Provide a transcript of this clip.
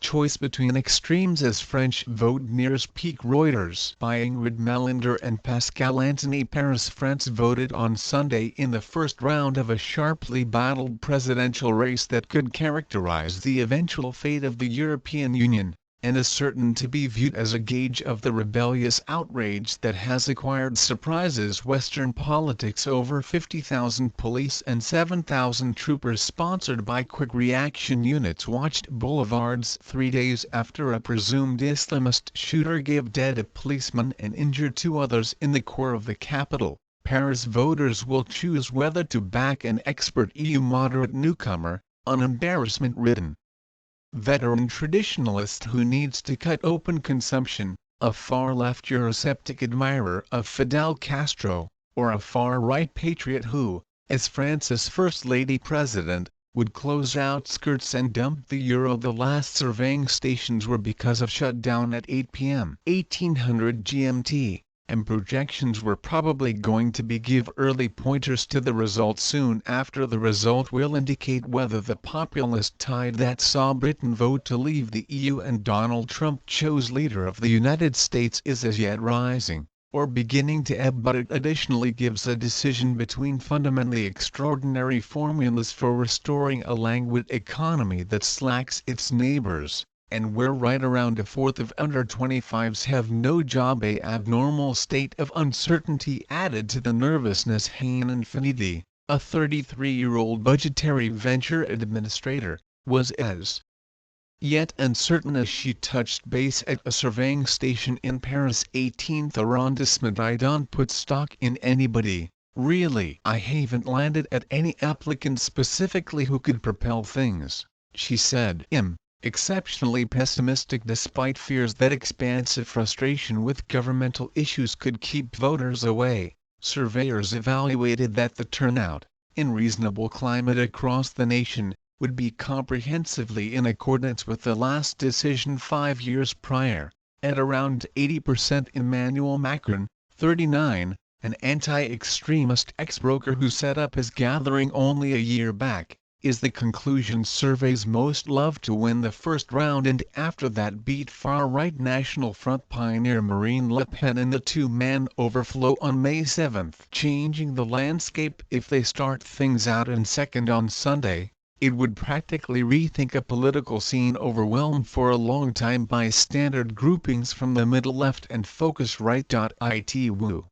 choice between extremes as French vote nears peak. Reuters. By Ingrid Melander and Pascal Anthony. Paris. France voted on Sunday in the first round of a sharply battled presidential race that could characterize the eventual fate of the European Union, and is certain to be viewed as a gauge of the rebellious outrage that has acquired surprises Western politics. Over 50,000 police and 7,000 troopers sponsored by quick reaction units watched boulevards 3 days after a presumed Islamist shooter gave dead a policeman and injured 2 others in the core of the capital. Paris voters will choose whether to back an expert EU moderate newcomer, an embarrassment-ridden veteran traditionalist who needs to cut open consumption, a far-left Eurosceptic admirer of Fidel Castro, or a far-right patriot who, as France's First Lady President, would close outskirts and dump the euro. The last surveying stations were because of shutdown at 8 p.m. 1800 GMT, and projections were probably going to give early pointers to the result soon after. The result will indicate whether the populist tide that saw Britain vote to leave the EU and Donald Trump chose leader of the United States is as yet rising, or beginning to ebb. But it additionally gives a decision between fundamentally extraordinary formulas for restoring a languid economy that slacks its neighbors, and where right around a fourth of under 25s have no job. A abnormal state of uncertainty added to the nervousness. Hanan Finidi, a 33-year-old budgetary venture administrator, was as yet uncertain as she touched base at a surveying station in Paris' 18th arrondissement. "I don't put stock in anybody, really. I haven't landed at any applicant specifically who could propel things," she said. Exceptionally pessimistic despite fears that expansive frustration with governmental issues could keep voters away. Surveyors evaluated that the turnout, in reasonable climate across the nation, would be comprehensively in accordance with the last decision 5 years prior, at around 80%. Emmanuel Macron, 39, an anti-extremist ex-broker who set up his gathering only a year back, is the conclusion surveys most love to win the first round, and after that beat far-right National Front pioneer Marine Le Pen in the two-man overflow on May 7. Changing the landscape. If they start things out in second on Sunday, it would practically rethink a political scene overwhelmed for a long time by standard groupings from the middle left and focus right. It. Woo.